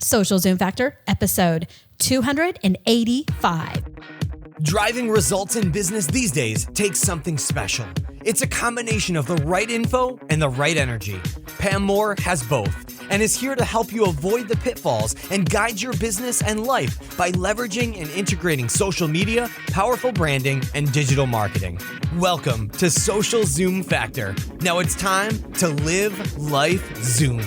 Social Zoom Factor, episode 285. Driving results in business these days takes something special. It's a combination of the right info and the right energy. Pam Moore has both and is here to help you avoid the pitfalls and guide your business and life by leveraging and integrating social media, powerful branding, and digital marketing. Welcome to Social Zoom Factor. Now it's time to live life zoomed.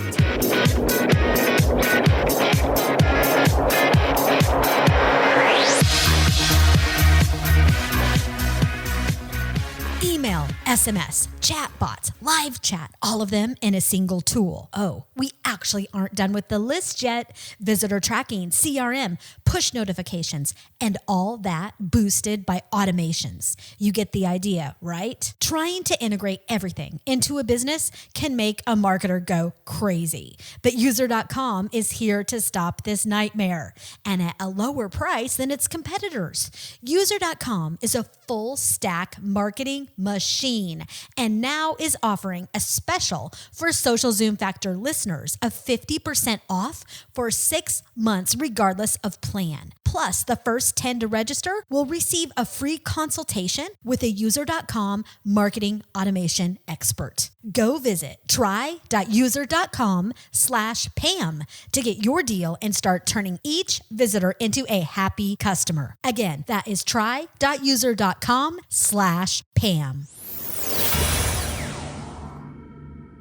Email, SMS, chatbots, live chat, all of them in a single tool. Oh, we actually aren't done with the list yet. Visitor tracking, CRM, push notifications, and all that boosted by automations. You get the idea, right? Trying to integrate everything into a business can make a marketer go crazy. But User.com is here to stop this nightmare, and at a lower price than its competitors. User.com is a full stack marketing machine and now is offering a special for Social Zoom Factor listeners of 50% off for 6 months regardless of plan. Plus, the first 10 to register will receive a free consultation with a User.com marketing automation expert. Go visit try.user.com/Pam to get your deal and start turning each visitor into a happy customer. Again, that is try.user.com/Pam.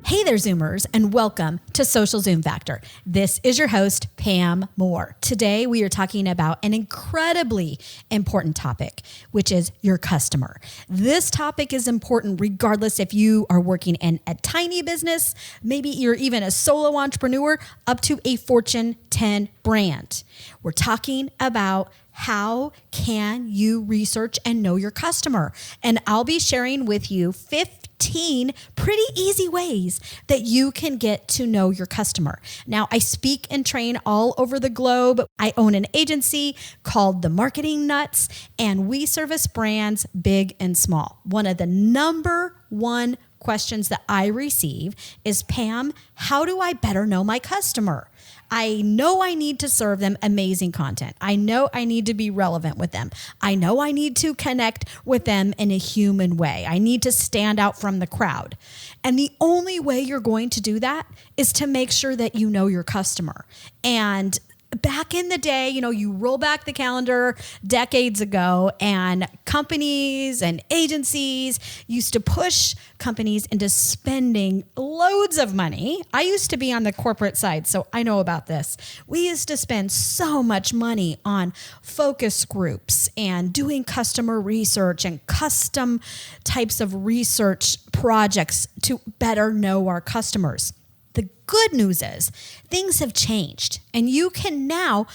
Hey there, Zoomers, and welcome to Social Zoom Factor. This is your host, Pam Moore. Today, we are talking about an incredibly important topic, which is your customer. This topic is important regardless if you are working in a tiny business, maybe you're even a solo entrepreneur, up to a Fortune 10 brand. We're talking about how can you research and know your customer? And I'll be sharing with you 15 pretty easy ways that you can get to know your customer. Now, I speak and train all over the globe. I own an agency called The Marketing Nuts, and we service brands big and small. One of the number one questions that I receive is, Pam, how do I better know my customer? I know I need to serve them amazing content. I know I need to be relevant with them. I know I need to connect with them in a human way. I need to stand out from the crowd. And the only way you're going to do that is to make sure that you know your customer. And back in the day, you roll back the calendar decades ago, and companies and agencies used to push companies into spending loads of money. I used to be on the corporate side, so I know about this. We used to spend so much money on focus groups and doing customer research and custom types of research projects to better know our customers. The good news is things have changed, and you can now,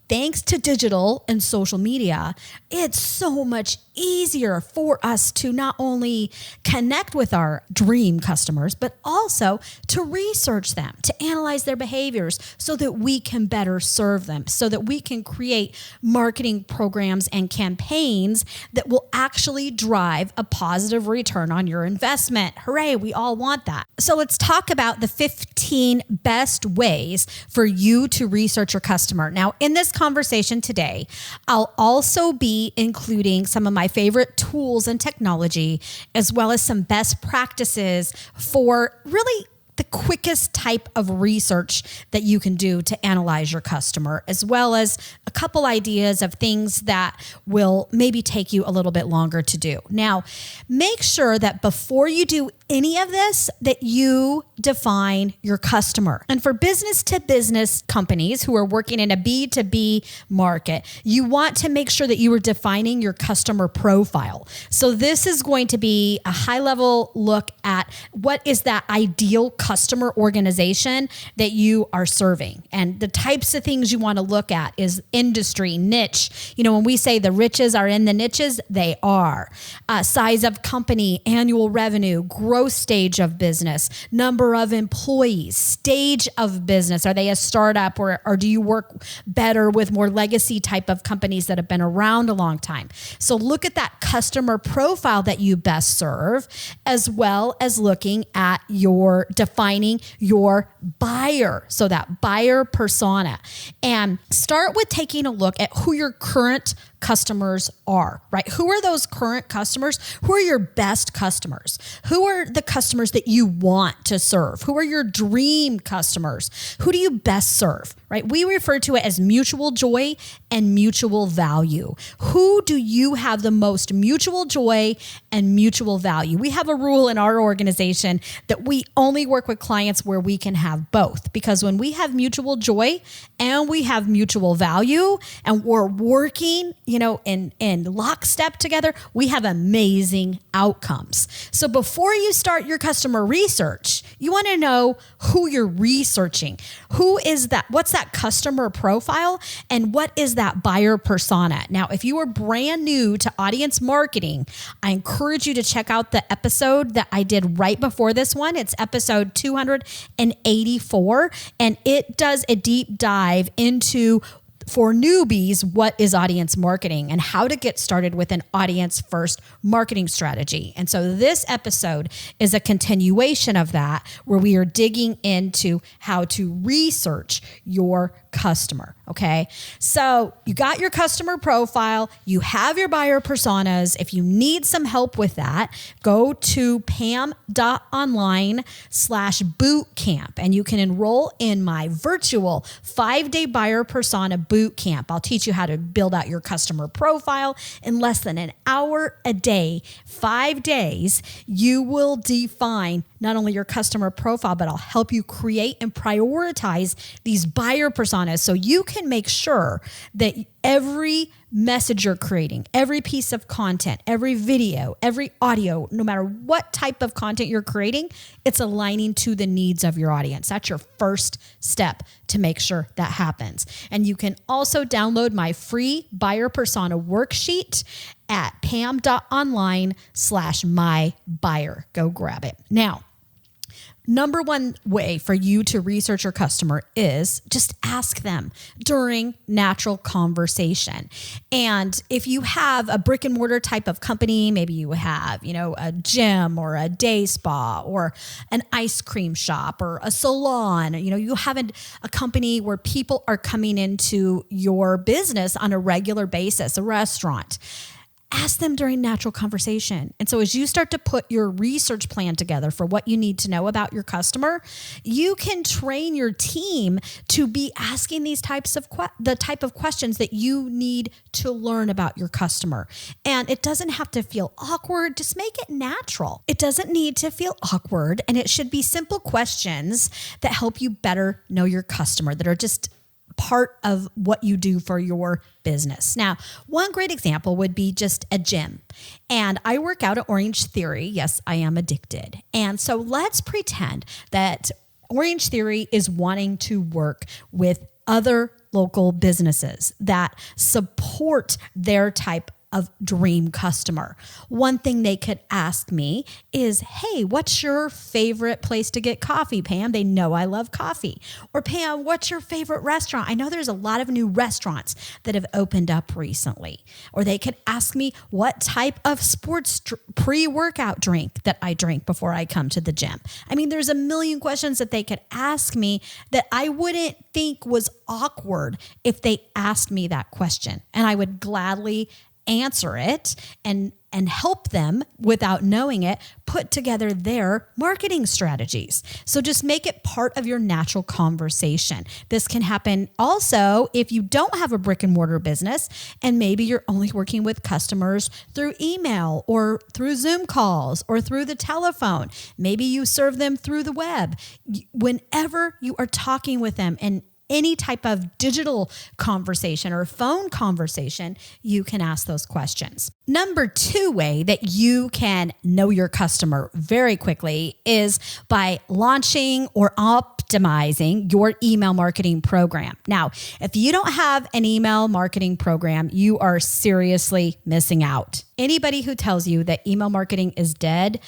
thanks to digital and social media, it's so much easier for us to not only connect with our dream customers, but also to research them, to analyze their behaviors so that we can better serve them, so that we can create marketing programs and campaigns that will actually drive a positive return on your investment. Hooray, we all want that. So let's talk about the 15 best ways for you to research your customer. Now, in this conversation today, I'll also be including some of my favorite tools and technology, as well as some best practices for really the quickest type of research that you can do to analyze your customer, as well as a couple ideas of things that will maybe take you a little bit longer to do. Now, make sure that before you do any of this, that you define your customer. And for business to business companies who are working in a B2B market, you want to make sure that you are defining your customer profile. So this is going to be a high level look at what is that ideal customer organization that you are serving. And the types of things you want to look at is industry, niche. When we say the riches are in the niches, they are. Size of company, annual revenue, growth stage of business, number of employees, stage of business. Are they a startup or do you work better with more legacy type of companies that have been around a long time? So look at that customer profile that you best serve, as well as looking at your defining your buyer. So that buyer persona. And start with taking a look at who your current customers are, right? Who are those current customers? Who are your best customers? Who are the customers that you want to serve? Who are your dream customers? Who do you best serve, right? We refer to it as mutual joy and mutual value. Who do you have the most mutual joy and mutual value? We have a rule in our organization that we only work with clients where we can have both, because when we have mutual joy and we have mutual value and we're working, in lockstep together, we have amazing outcomes. So before you start your customer research, you want to know who you're researching. Who is that? What's that customer profile? And what is that buyer persona? Now, if you are brand new to audience marketing, I encourage you to check out the episode that I did right before this one. It's episode 284, and it does a deep dive into, for newbies, what is audience marketing and how to get started with an audience first marketing strategy. And so this episode is a continuation of that, where we are digging into how to research your customer. Okay. So you got your customer profile, you have your buyer personas. If you need some help with that, go to pam.online/bootcamp and you can enroll in my virtual 5-day buyer persona bootcamp. I'll teach you how to build out your customer profile in less than an hour a day, 5 days. You will define not only your customer profile, but I'll help you create and prioritize these buyer personas so you can make sure that every message you're creating, every piece of content, every video, every audio, no matter what type of content you're creating, it's aligning to the needs of your audience. That's your first step to make sure that happens. And you can also download my free buyer persona worksheet at pam.online/mybuyer. Go grab it. Now, number one way for you to research your customer is just ask them during natural conversation. And if you have a brick and mortar type of company, maybe you have, a gym or a day spa or an ice cream shop or a salon, you have a company where people are coming into your business on a regular basis, a restaurant. Ask them during natural conversation. And so as you start to put your research plan together for what you need to know about your customer, you can train your team to be asking these types of the type of questions that you need to learn about your customer. And it doesn't have to feel awkward. Just make it natural. It doesn't need to feel awkward. And it should be simple questions that help you better know your customer, that are just part of what you do for your business. Now, one great example would be just a gym. And I work out at Orange Theory. Yes, I am addicted. And so let's pretend that Orange Theory is wanting to work with other local businesses that support their type of dream customer. One thing they could ask me is, hey, what's your favorite place to get coffee, Pam? They know I love coffee. Or Pam, what's your favorite restaurant? I know there's a lot of new restaurants that have opened up recently. Or they could ask me what type of sports pre-workout drink that I drink before I come to the gym. I mean, there's a million questions that they could ask me that I wouldn't think was awkward if they asked me that question. And I would gladly answer it and help them, without knowing it, put together their marketing strategies. So just make it part of your natural conversation. This can happen also if you don't have a brick and mortar business and maybe you're only working with customers through email or through Zoom calls or through the telephone. Maybe you serve them through the web. Whenever you are talking with them and any type of digital conversation or phone conversation, you can ask those questions. Number 2 way that you can know your customer very quickly is by launching or optimizing your email marketing program. Now, if you don't have an email marketing program, you are seriously missing out. Anybody who tells you that email marketing is dead,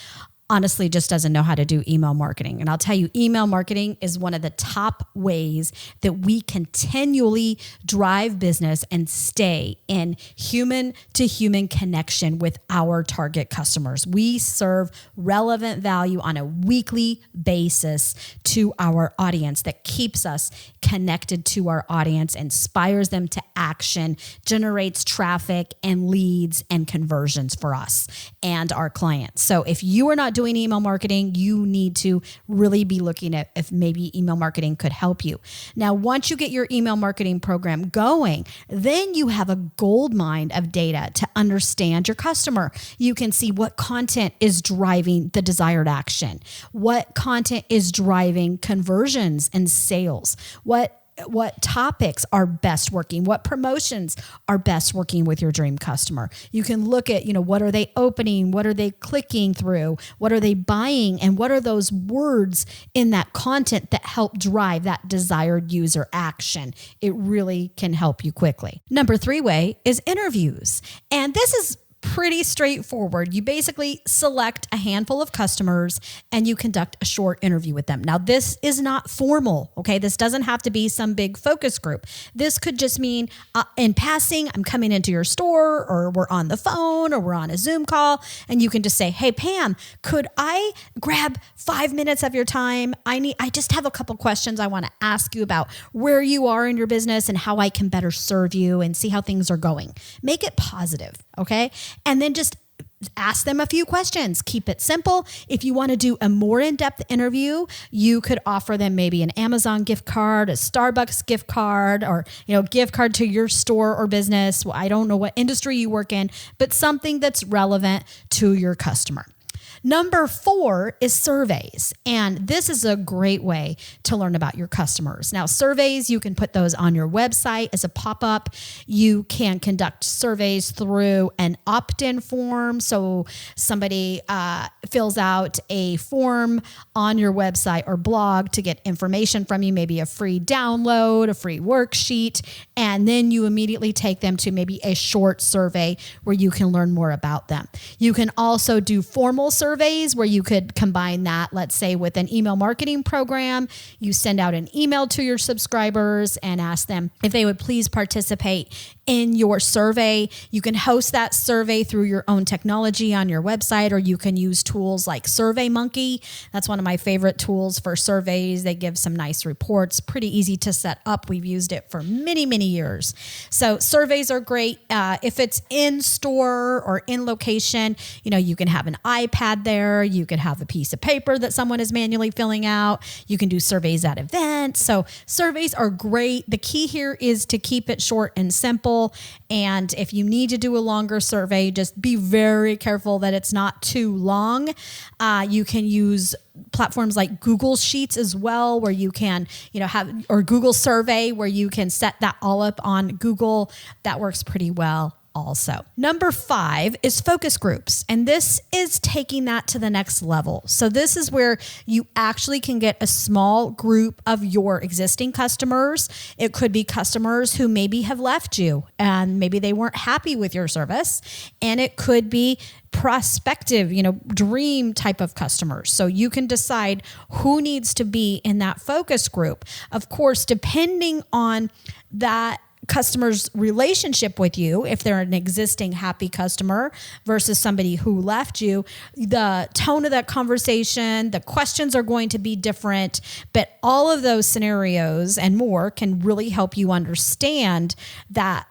honestly just doesn't know how to do email marketing. And I'll tell you, email marketing is one of the top ways that we continually drive business and stay in human to human connection with our target customers. We serve relevant value on a weekly basis to our audience that keeps us connected to our audience, inspires them to action, generates traffic and leads and conversions for us and our clients. So if you are not doing email marketing, you need to really be looking at if maybe email marketing could help you. Now, once you get your email marketing program going, then you have a gold mine of data to understand your customer. You can see what content is driving the desired action, what content is driving conversions and sales, what topics are best working, what promotions are best working with your dream customer. You can look at, what are they opening? What are they clicking through? What are they buying? And what are those words in that content that help drive that desired user action? It really can help you quickly. Number 3 way is interviews. And this is pretty straightforward. You basically select a handful of customers and you conduct a short interview with them. Now, this is not formal, okay? This doesn't have to be some big focus group. This could just mean in passing, I'm coming into your store, or we're on the phone, or we're on a Zoom call, and you can just say, hey, Pam, could I grab 5 minutes of your time? I just have a couple questions I want to ask you about where you are in your business and how I can better serve you and see how things are going. Make it positive, okay? And then just ask them a few questions. Keep it simple. If you want to do a more in-depth interview, you could offer them maybe an Amazon gift card, a Starbucks gift card, or gift card to your store or business. Well, I don't know what industry you work in, but something that's relevant to your customer. Number 4 is surveys. And this is a great way to learn about your customers. Now, surveys, you can put those on your website as a pop-up. You can conduct surveys through an opt-in form. So somebody fills out a form on your website or blog to get information from you, maybe a free download, a free worksheet, and then you immediately take them to maybe a short survey where you can learn more about them. You can also do formal surveys where you could combine that, let's say, with an email marketing program. You send out an email to your subscribers and ask them if they would please participate in your survey. You can host that survey through your own technology on your website, or you can use tools like SurveyMonkey. That's one of my favorite tools for surveys. They give some nice reports, pretty easy to set up. We've used it for many, many years. So surveys are great. If it's in store or in location, you can have an iPad there. You could have a piece of paper that someone is manually filling out. You can do surveys at events. So surveys are great. The key here is to keep it short and simple. And if you need to do a longer survey, just be very careful that it's not too long. You can use platforms like Google Sheets as well, where you can, or Google Survey, where you can set that all up on Google. That works pretty well also. Number 5 is focus groups. And this is taking that to the next level. So this is where you actually can get a small group of your existing customers. It could be customers who maybe have left you and maybe they weren't happy with your service. And it could be prospective, dream type of customers. So you can decide who needs to be in that focus group. Of course, depending on that customer's relationship with you, if they're an existing happy customer versus somebody who left you, the tone of that conversation, the questions are going to be different, but all of those scenarios and more can really help you understand that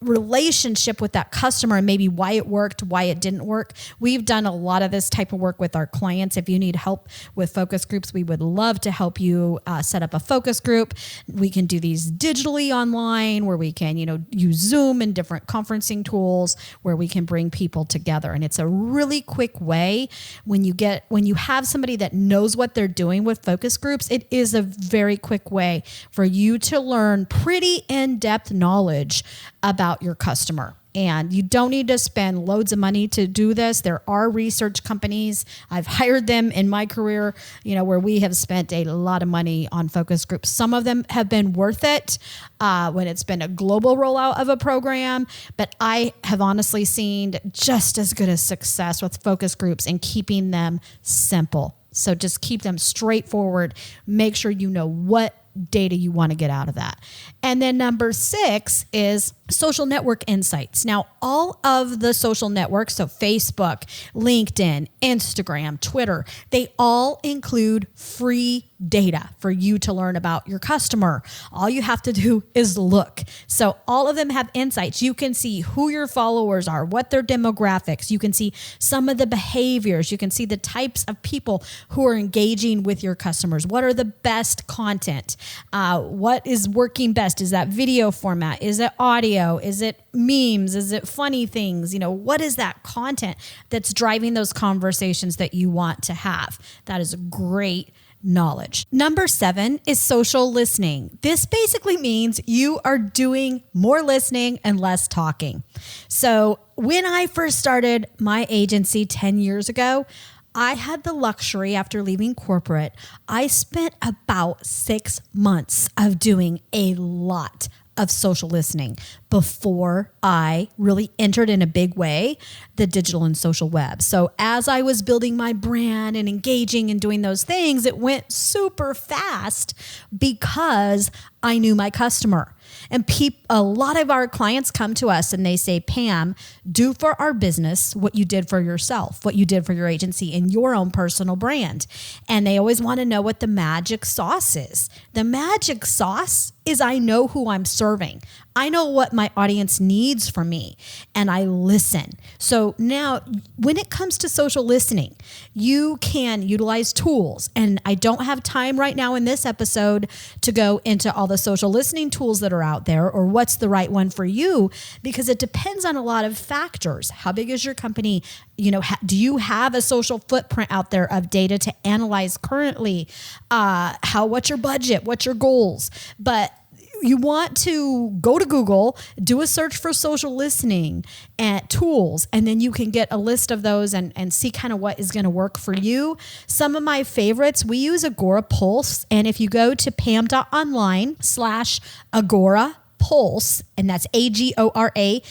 relationship with that customer and maybe why it worked, why it didn't work. We've done a lot of this type of work with our clients. If you need help with focus groups, we would love to help you set up a focus group. We can do these digitally online where we can, use Zoom and different conferencing tools where we can bring people together. And it's a really quick way when you have somebody that knows what they're doing with focus groups, it is a very quick way for you to learn pretty in-depth knowledge about about your customer. And you don't need to spend loads of money to do this. There are research companies. I've hired them in my career, where we have spent a lot of money on focus groups. Some of them have been worth it when it's been a global rollout of a program. But I have honestly seen just as good a success with focus groups and keeping them simple. So just keep them straightforward. Make sure you know what data you want to get out of that. And then number 6 is social network insights. Now, all of the social networks, so Facebook, LinkedIn, Instagram, Twitter, they all include free data for you to learn about your customer. All you have to do is look. So all of them have insights. You can see who your followers are, what their demographics. You can see some of the behaviors. You can see the types of people who are engaging with your customers. What are the best content? What is working best? Is that video format? Is it audio? Is it memes? Is it funny things? What is that content that's driving those conversations that you want to have? That is great knowledge. Number 7 is social listening. This basically means you are doing more listening and less talking. So when I first started my agency 10 years ago, I had the luxury after leaving corporate. I spent about 6 months of doing a lot of social listening before I really entered in a big way the digital and social web. So as I was building my brand and engaging and doing those things, it went super fast because I knew my customer. And a lot of our clients come to us and they say, Pam, do for our business what you did for yourself, what you did for your agency and your own personal brand. And they always want to know what the magic sauce is. The magic sauce is I know who I'm serving. I know what my audience needs from me and I listen. So now when it comes to social listening, you can utilize tools. And I don't have time right now in this episode to go into all the social listening tools that are out there or what's the right one for you, because it depends on a lot of factors. How big is your company? Do you have a social footprint out there of data to analyze currently? What's your budget? What's your goals? But you want to go to Google, do a search for social listening and tools, and then you can get a list of those and see kind of what is going to work for you. Some of my favorites, we use Agora Pulse. And if you go to pam.online/Agora Pulse, and that's AGORAPULSE,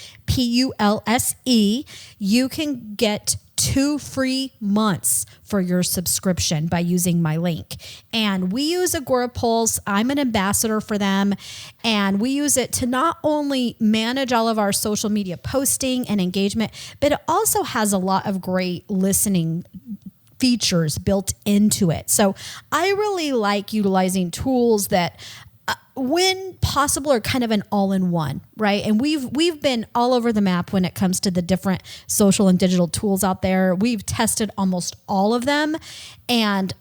you can get 2 free months for your subscription by using my link. And we use Agora Pulse. I'm an ambassador for them. And we use it to not only manage all of our social media posting and engagement, but it also has a lot of great listening features built into it. So I really like utilizing tools that when possible are kind of an all-in-one, right? And we've been all over the map when it comes to the different social and digital tools out there. We've tested almost all of them, and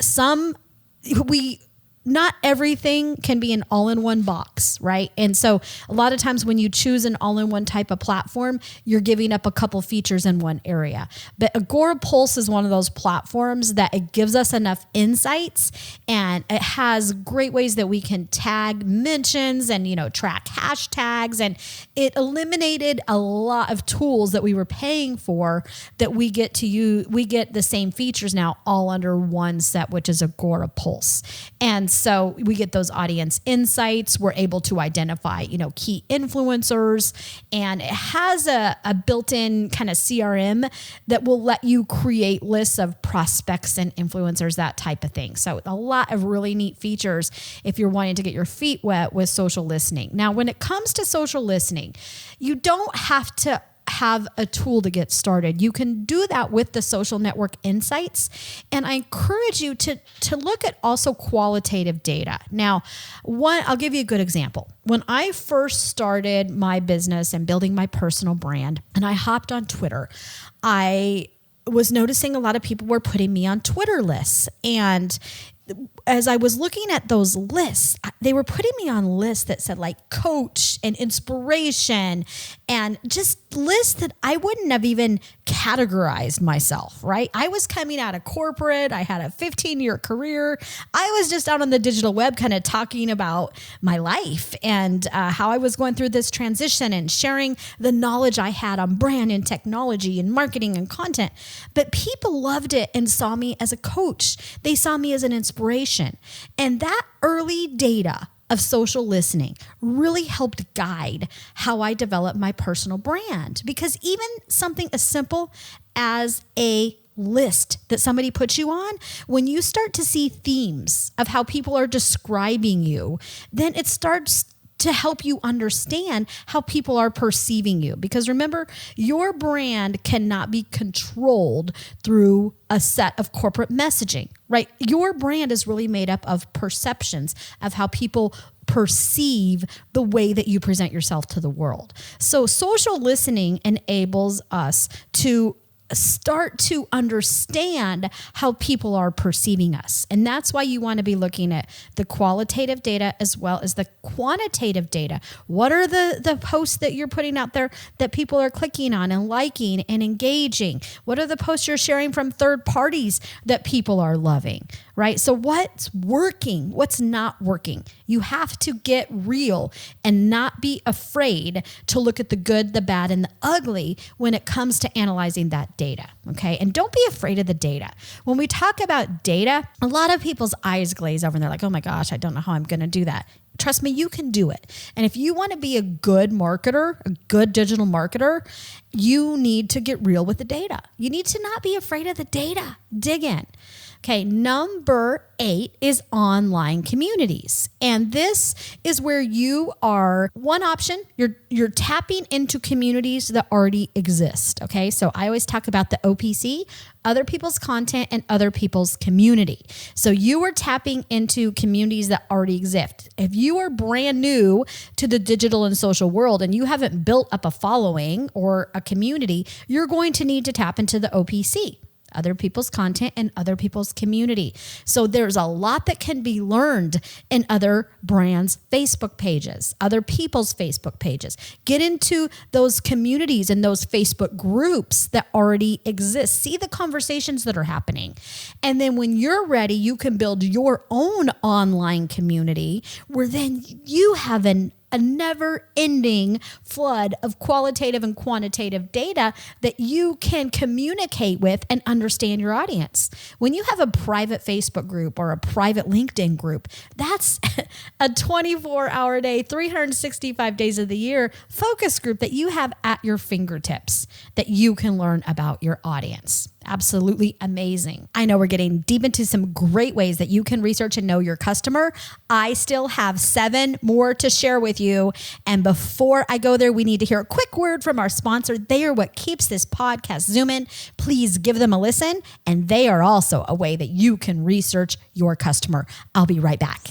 not everything can be an all-in-one box, right? And so a lot of times when you choose an all-in-one type of platform, you're giving up a couple features in one area. But Agora Pulse is one of those platforms that it gives us enough insights, and it has great ways that we can tag mentions and, track hashtags. And it eliminated a lot of tools that we were paying for that we get to use. We get the same features now all under one set, which is Agora Pulse. And so we get those audience insights. We're able to identify, key influencers, and it has a built-in kind of CRM that will let you create lists of prospects and influencers, that type of thing. So a lot of really neat features if you're wanting to get your feet wet with social listening. Now, when it comes to social listening, you don't have to have a tool to get started. You can do that with the social network insights. And I encourage you to look at also qualitative data. Now, I'll give you a good example. When I first started my business and building my personal brand, and I hopped on Twitter, I was noticing a lot of people were putting me on Twitter lists. And as I was looking at those lists, they were putting me on lists that said like coach and inspiration and just list that I wouldn't have even categorized myself, right? I was coming out of corporate. I had a 15-year career. I was just out on the digital web kind of talking about my life and how I was going through this transition and sharing the knowledge I had on brand and technology and marketing and content. But people loved it and saw me as a coach. They saw me as an inspiration. And that early data of social listening really helped guide how I developed my personal brand, because even something as simple as a list that somebody puts you on, when you start to see themes of how people are describing you, then it starts to help you understand how people are perceiving you. Because remember, your brand cannot be controlled through a set of corporate messaging, right? Your brand is really made up of perceptions of how people perceive the way that you present yourself to the world. So social listening enables us to start to understand how people are perceiving us. And that's why you want to be looking at the qualitative data as well as the quantitative data. What are the posts that you're putting out there that people are clicking on and liking and engaging? What are the posts you're sharing from third parties that people are loving, right? So what's working? What's not working? You have to get real and not be afraid to look at the good, the bad, and the ugly when it comes to analyzing that data, okay? And don't be afraid of the data. When we talk about data, a lot of people's eyes glaze over and they're like, oh my gosh, I don't know how I'm going to do that. Trust me, you can do it. And if you want to be a good marketer, a good digital marketer, you need to get real with the data. You need to not be afraid of the data. Dig in. Okay, number 8 is online communities. And this is where you are, one option, you're tapping into communities that already exist. Okay, so I always talk about the OPC, other people's content and other people's community. So you are tapping into communities that already exist. If you are brand new to the digital and social world and you haven't built up a following or a community, you're going to need to tap into the OPC. Other people's content and other people's community. So there's a lot that can be learned in other brands' Facebook pages, other people's Facebook pages. Get into those communities and those Facebook groups that already exist. See the conversations that are happening. And then when you're ready, you can build your own online community where then you have a never-ending flood of qualitative and quantitative data that you can communicate with and understand your audience. When you have a private Facebook group or a private LinkedIn group, that's a 24-hour day, 365 days of the year focus group that you have at your fingertips that you can learn about your audience. Absolutely amazing. I know we're getting deep into some great ways that you can research and know your customer. I still have 7 more to share with you. And before I go there, we need to hear a quick word from our sponsor. They are what keeps this podcast zooming. Please give them a listen. And they are also a way that you can research your customer. I'll be right back.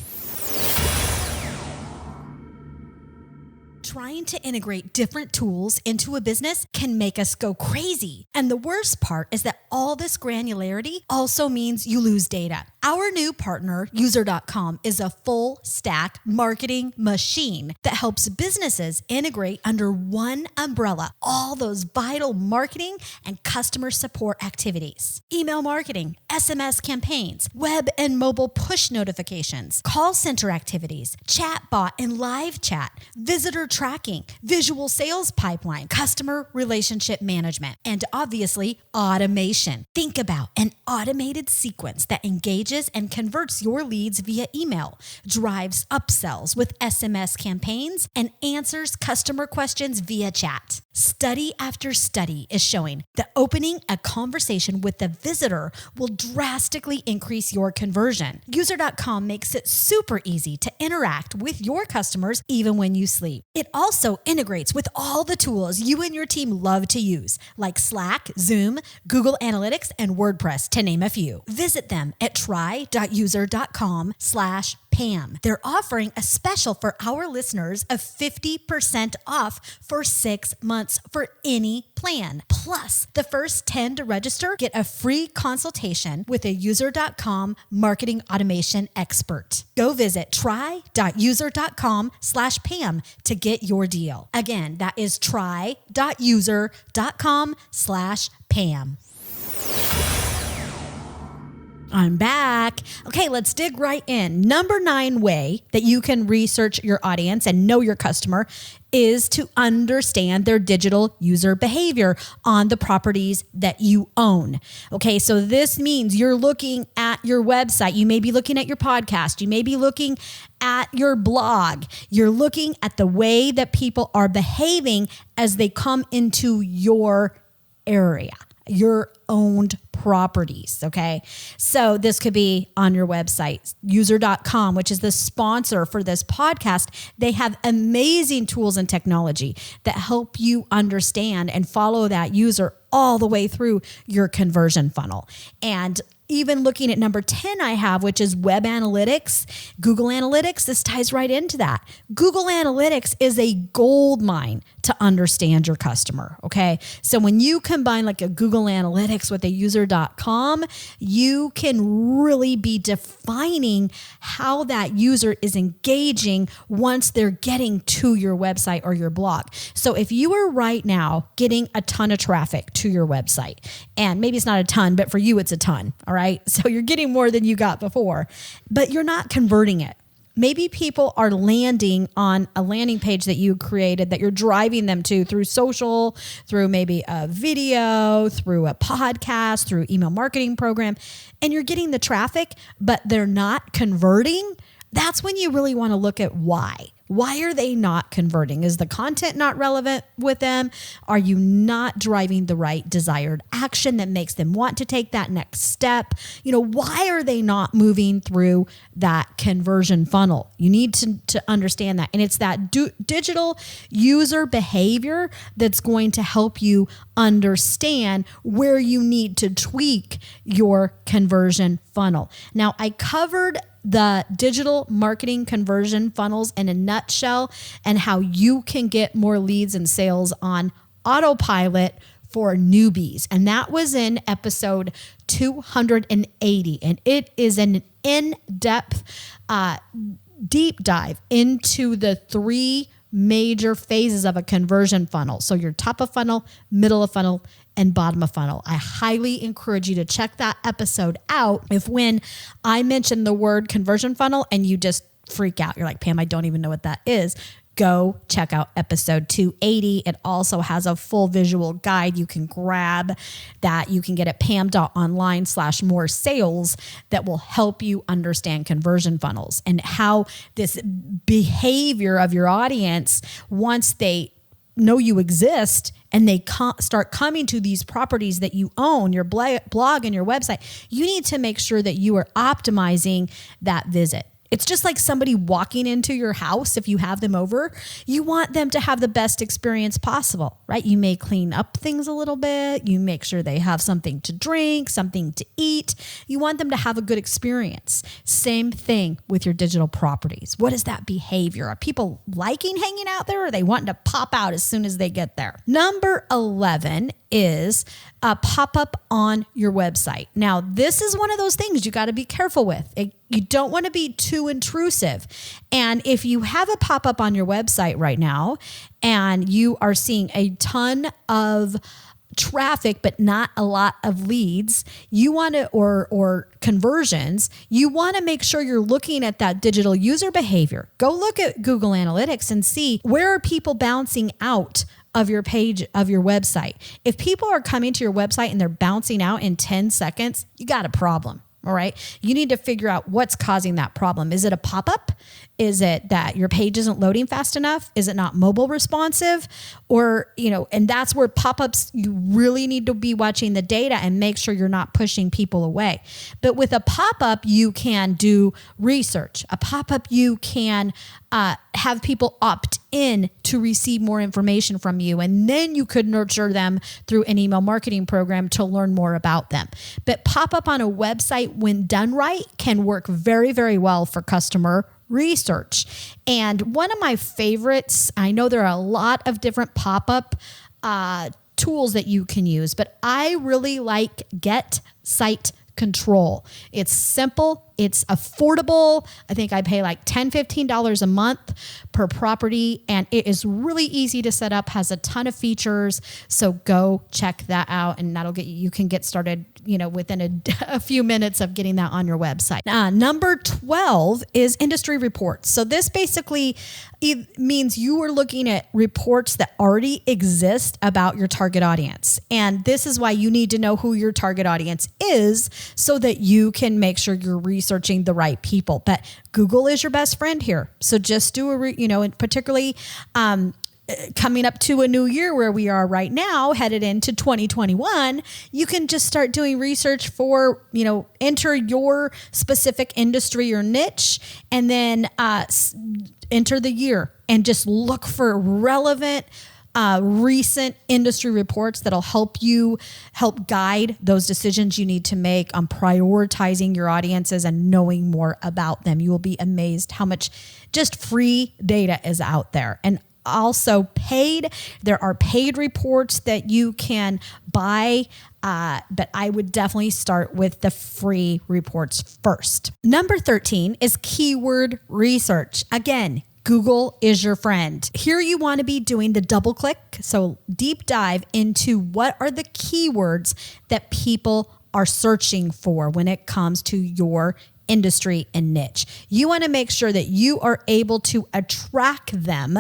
Trying to integrate different tools into a business can make us go crazy. And the worst part is that all this granularity also means you lose data. Our new partner, Usercom, is a full stack marketing machine that helps businesses integrate under one umbrella all those vital marketing and customer support activities. Email marketing, SMS campaigns, web and mobile push notifications, call center activities, chatbot and live chat, visitor tracking, visual sales pipeline, customer relationship management, and obviously automation. Think about an automated sequence that engages and converts your leads via email, drives upsells with SMS campaigns, and answers customer questions via chat. Study after study is showing that opening a conversation with the visitor will drastically increase your conversion. User.com makes it super easy to interact with your customers even when you sleep. It also integrates with all the tools you and your team love to use, like Slack, Zoom, Google Analytics, and WordPress, to name a few. Visit them at try try.user.com/Pam. They're offering a special for our listeners of 50% off for 6 months for any plan. Plus, the first 10 to register get a free consultation with a user.com marketing automation expert. Go visit try.user.com/Pam to get your deal. Again, that is try.user.com/Pam. I'm back. Okay, let's dig right in. Number 9 way that you can research your audience and know your customer is to understand their digital user behavior on the properties that you own. Okay, so this means you're looking at your website. You may be looking at your podcast. You may be looking at your blog. You're looking at the way that people are behaving as they come into your area, your owned properties, okay? So this could be on your website, user.com, which is the sponsor for this podcast. They have amazing tools and technology that help you understand and follow that user all the way through your conversion funnel. And even looking at number 10 I have, which is web analytics, Google Analytics, this ties right into that. Google Analytics is a gold mine to understand your customer, okay? So when you combine like a Google Analytics with a user.com, you can really be defining how that user is engaging once they're getting to your website or your blog. So if you are right now getting a ton of traffic to your website, and maybe it's not a ton, but for you it's a ton, all right? So you're getting more than you got before, but you're not converting it. Maybe people are landing on a landing page that you created that you're driving them to through social, through maybe a video, through a podcast, through email marketing program, and you're getting the traffic, but they're not converting. That's when you really want to look at why. Why are they not converting? Is the content not relevant with them? Are you not driving the right desired action that makes them want to take that next step? Why are they not moving through that conversion funnel? You need to understand that. And it's that digital user behavior that's going to help you understand where you need to tweak your conversion funnel. Now, I covered the digital marketing conversion funnels in a nutshell and how you can get more leads and sales on autopilot for newbies. And that was in episode 280. And it is an in-depth, deep dive into the 3 major phases of a conversion funnel. So your top of funnel, middle of funnel, and bottom of funnel. I highly encourage you to check that episode out. If when I mention the word conversion funnel and you just freak out, you're like, Pam, I don't even know what that is, go check out episode 280. It also has a full visual guide you can grab that you can get at pam.online/more sales that will help you understand conversion funnels and how this behavior of your audience, once they know you exist and they start coming to these properties that you own, your blog and your website, you need to make sure that you are optimizing that visit. It's just like somebody walking into your house. If you have them over, you want them to have the best experience possible, right? You may clean up things a little bit. You make sure they have something to drink, something to eat. You want them to have a good experience. Same thing with your digital properties. What is that behavior? Are people liking hanging out there, or are they wanting to pop out as soon as they get there? Number 11 is a pop-up on your website. Now, this is one of those things you got to be careful with. You don't want to be too intrusive. And if you have a pop-up on your website right now and you are seeing a ton of traffic but not a lot of leads, you want to or conversions, you want to make sure you're looking at that digital user behavior. Go look at Google Analytics and see where are people bouncing out of your page, of your website. If people are coming to your website and they're bouncing out in 10 seconds, you got a problem. All right. You need to figure out what's causing that problem. Is it a pop-up? Is it that your page isn't loading fast enough? Is it not mobile responsive? Or, and that's where pop-ups, you really need to be watching the data and make sure you're not pushing people away. But with a pop-up, you can do research. A pop-up, you can have people opt in to receive more information from you. And then you could nurture them through an email marketing program to learn more about them. But pop-up on a website, when done right, can work very, very well for customer research. And one of my favorites, I know there are a lot of different pop-up tools that you can use, but I really like Get Site Control. It's simple. It's affordable. I think I pay like $10, $15 a month per property, and it is really easy to set up, has a ton of features. So go check that out, and that'll get you can get started, within a few minutes of getting that on your website. Number 12 is industry reports. So this basically means you are looking at reports that already exist about your target audience. And this is why you need to know who your target audience is so that you can make sure you're researching the right people. But Google is your best friend here. So just do and particularly coming up to a new year where we are right now, headed into 2021, you can just start doing research for, enter your specific industry or niche, and then enter the year and just look for relevant recent industry reports that'll help guide those decisions you need to make on prioritizing your audiences and knowing more about them. You will be amazed how much just free data is out there. And also there are paid reports that you can buy, but I would definitely start with the free reports first. Number 13 is keyword research. Again, Google is your friend. Here you want to be doing the double click, so deep dive into what are the keywords that people are searching for when it comes to your industry and niche. You want to make sure that you are able to attract them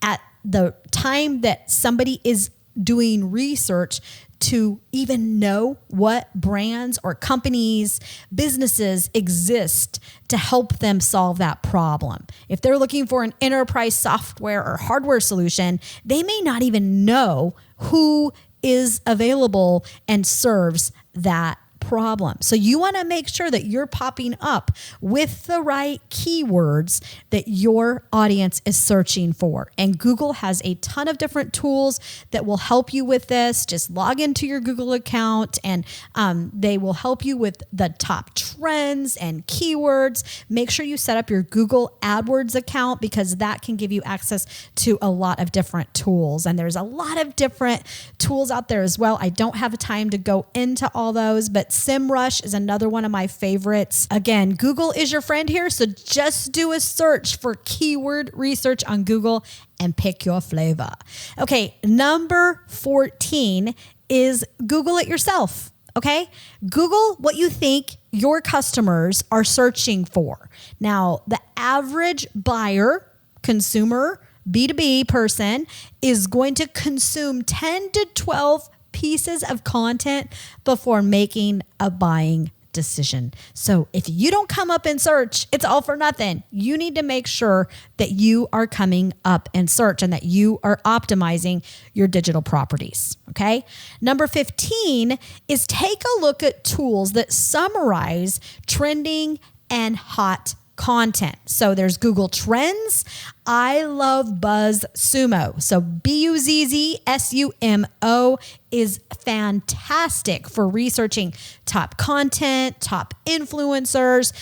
at the time that somebody is doing research to even know what brands or companies, businesses exist to help them solve that problem. If they're looking for an enterprise software or hardware solution, they may not even know who is available and serves that problem. So you want to make sure that you're popping up with the right keywords that your audience is searching for. And Google has a ton of different tools that will help you with this. Just log into your Google account and they will help you with the top trends and keywords. Make sure you set up your Google AdWords account because that can give you access to a lot of different tools. And there's a lot of different tools out there as well. I don't have time to go into all those, but SEMrush is another one of my favorites. Again, Google is your friend here, so just do a search for keyword research on Google and pick your flavor. Okay, number 14 is Google it yourself. Okay, Google what you think your customers are searching for. Now, the average buyer, consumer, B2B person is going to consume 10 to 12 pieces of content before making a buying decision. So if you don't come up in search, it's all for nothing. You need to make sure that you are coming up in search and that you are optimizing your digital properties. Okay. Number 15 is take a look at tools that summarize trending and hot content. So there's Google Trends. I love BuzzSumo. So BuzzSumo is fantastic for researching top content, top influencers,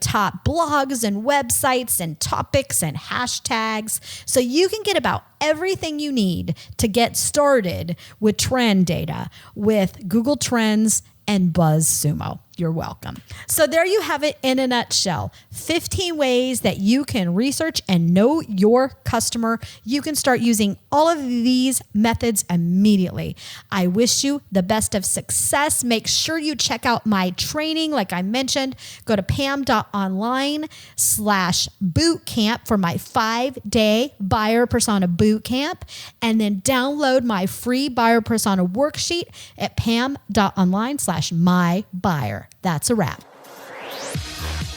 top blogs and websites and topics and hashtags. So you can get about everything you need to get started with trend data with Google Trends and BuzzSumo. You're welcome. So there you have it in a nutshell. 15 ways that you can research and know your customer. You can start using all of these methods immediately. I wish you the best of success. Make sure you check out my training. Like I mentioned, go to pam.online/bootcamp for my 5-day buyer persona bootcamp, and then download my free buyer persona worksheet at pam.online/mybuyer. That's a wrap.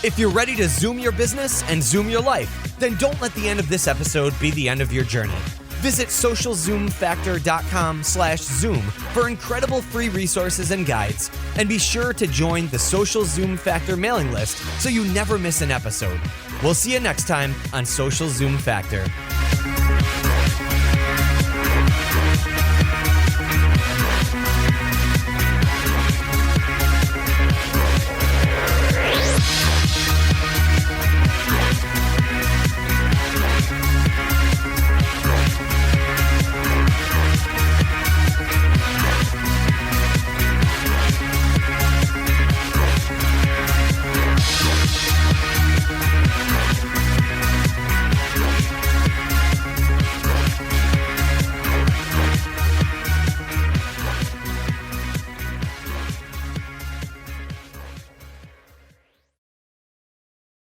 If you're ready to Zoom your business and Zoom your life, then don't let the end of this episode be the end of your journey. Visit socialzoomfactor.com/Zoom for incredible free resources and guides. And be sure to join the Social Zoom Factor mailing list so you never miss an episode. We'll see you next time on Social Zoom Factor.